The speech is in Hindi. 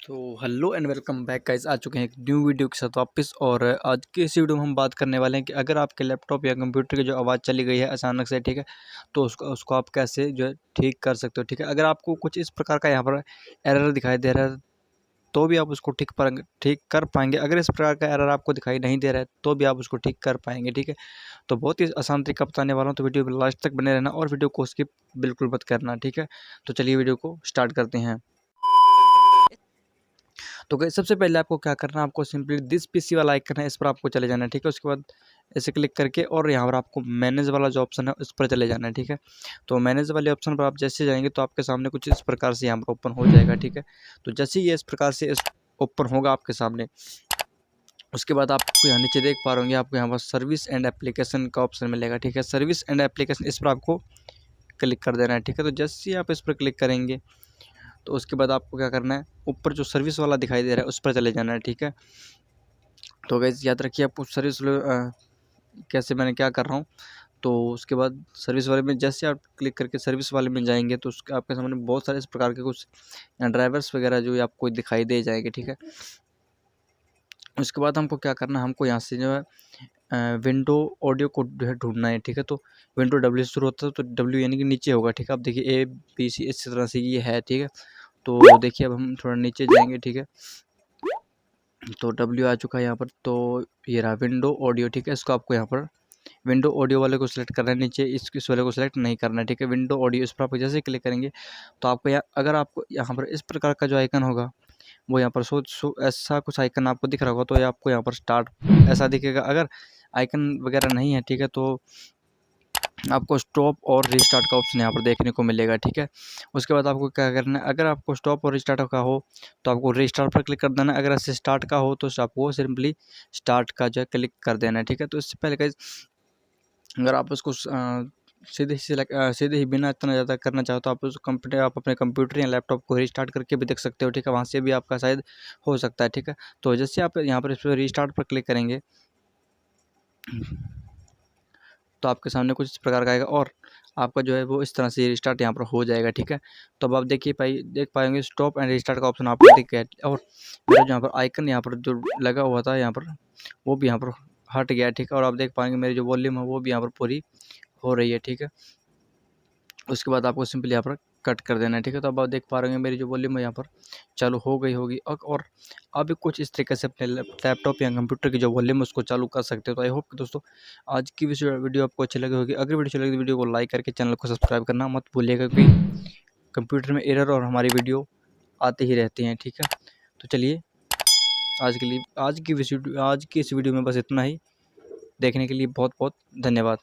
So hello and welcome back guys, आ चुके हैं एक न्यू वीडियो के साथ वापस। और आज की इस वीडियो में हम बात करने वाले हैं कि अगर आपके लैपटॉप या कंप्यूटर की जो आवाज़ चली गई है अचानक से, ठीक है, तो उसको आप कैसे जो है ठीक कर सकते हो। ठीक है, अगर आपको कुछ इस प्रकार का यहाँ पर एरर दिखाई दे रहा है तो भी आप उसको ठीक कर पाएंगे। अगर इस प्रकार का एरर आपको दिखाई नहीं दे रहा है तो भी आप उसको ठीक कर पाएंगे। ठीक है, तो बहुत ही आसान तरीका बताने वाला हूँ, तो वीडियो में लास्ट तक बने रहना और वीडियो को स्किप बिल्कुल मत करना। ठीक है, तो चलिए वीडियो को स्टार्ट करते हैं। तो गाइस सबसे पहले आपको क्या करना है, आपको सिंपली दिस पीसी वाला आइकन है, इस पर आपको चले जाना है। ठीक है, उसके बाद ऐसे क्लिक करके और यहाँ पर आपको मैनेज वाला जो ऑप्शन है उस पर चले जाना है। ठीक है, तो मैनेज वाले ऑप्शन पर आप जैसे जाएंगे तो आपके सामने कुछ इस प्रकार से यहाँ पर ओपन हो जाएगा। ठीक है, तो जैसे ये इस प्रकार से ओपन होगा आपके सामने, उसके बाद आपको यहाँ नीचे देख पा रहे होंगे, आपको यहाँ पर सर्विस एंड एप्लीकेशन का ऑप्शन मिलेगा। ठीक है, सर्विस एंड एप्लीकेशन, इस पर आपको क्लिक कर देना है। ठीक है, तो जैसे ही आप इस पर क्लिक करेंगे तो उसके बाद आपको क्या करना है, ऊपर जो सर्विस वाला दिखाई दे रहा है उस पर चले जाना है। ठीक है, तो गाइस याद रखिए आप सर्विस कैसे मैंने क्या कर रहा हूँ। तो उसके बाद सर्विस वाले में जैसे आप क्लिक करके सर्विस वाले में जाएंगे तो उसके आपके सामने बहुत सारे इस प्रकार के कुछ ड्राइवर्स वगैरह जो आपको दिखाई दे जाएंगे। ठीक है, उसके बाद हमको क्या करना है, हमको यहाँ से जो है विंडो ऑडियो को जो है ढूंढना है। ठीक है, तो विंडो डब्ल्यू से शुरू होता है तो डब्ल्यू यानी कि नीचे होगा। ठीक है, आप देखिए ABC इस तरह से ये है। ठीक है, तो देखिए अब हम थोड़ा नीचे जाएंगे। ठीक है, तो डब्ल्यू आ चुका है यहाँ पर, तो ये रहा विंडो ऑडियो। ठीक है, इसको आपको यहाँ पर विंडो ऑडियो वाले को सिलेक्ट करना है, नीचे इस वाले को सिलेक्ट नहीं करना है। ठीक है, विंडो ऑडियो इस पर आप जैसे क्लिक करेंगे तो आपको यहाँ, अगर आपको यहाँ पर इस प्रकार का जो आइकन होगा वो यहाँ पर ऐसा कुछ आइकन आपको दिख रहा होगा तो ये आपको यहाँ पर स्टार्ट ऐसा दिखेगा। अगर आइकन वगैरह नहीं है, ठीक है, तो आपको स्टॉप और रीस्टार्ट का ऑप्शन यहाँ पर देखने को मिलेगा। ठीक है, उसके बाद आपको क्या करना है, अगर आपको स्टॉप और रीस्टार्ट का हो तो आपको रीस्टार्ट पर क्लिक कर देना है। अगर ऐसे स्टार्ट का हो तो आपको सिंपली स्टार्ट का जो है क्लिक कर देना है। ठीक है, तो इससे पहले गाइस अगर आप उसको सीधे ही बिना इतना ज़्यादा करना चाहो तो आप अपने कंप्यूटर या लैपटॉप को रीस्टार्ट करके भी देख सकते हो। ठीक है, वहाँ से भी आपका शायद हो सकता है। ठीक है, तो जैसे आप यहाँ पर इस पर रीस्टार्ट पर क्लिक करेंगे तो आपके सामने कुछ इस प्रकार का आएगा और आपका जो है वो इस तरह से रिस्टार्ट यहाँ पर हो जाएगा। ठीक है, तो अब आप देख पाएंगे स्टॉप एंड रिस्टार्ट का ऑप्शन आपको दिख गया और मेरा जो यहाँ पर आइकन यहाँ पर जो लगा हुआ था यहाँ पर वो भी यहाँ पर हट गया। ठीक है, और आप देख पाएंगे मेरी जो वॉल्यूम है वो भी यहाँ पर पूरी हो रही है। ठीक है, उसके बाद आपको सिंपली यहाँ पर कट कर देना है। ठीक है, तो अब आप देख पा रहे हैं मेरी जो वॉल्यूम है यहाँ पर चालू हो गई होगी और आप भी कुछ इस तरीके से अपने लैपटॉप या कंप्यूटर की जो वॉल्यूम है उसको चालू कर सकते हो। तो आई होप कि दोस्तों आज की वीडियो आपको अच्छी लगी होगी। अगर वीडियो अच्छी लगी तो वीडियो को लाइक करके चैनल को सब्सक्राइब करना मत भूलिएगा, क्योंकि कंप्यूटर में एरर और हमारी वीडियो आते ही रहती हैं। ठीक है, तो चलिए आज की इस वीडियो में बस इतना ही। देखने के लिए बहुत बहुत धन्यवाद।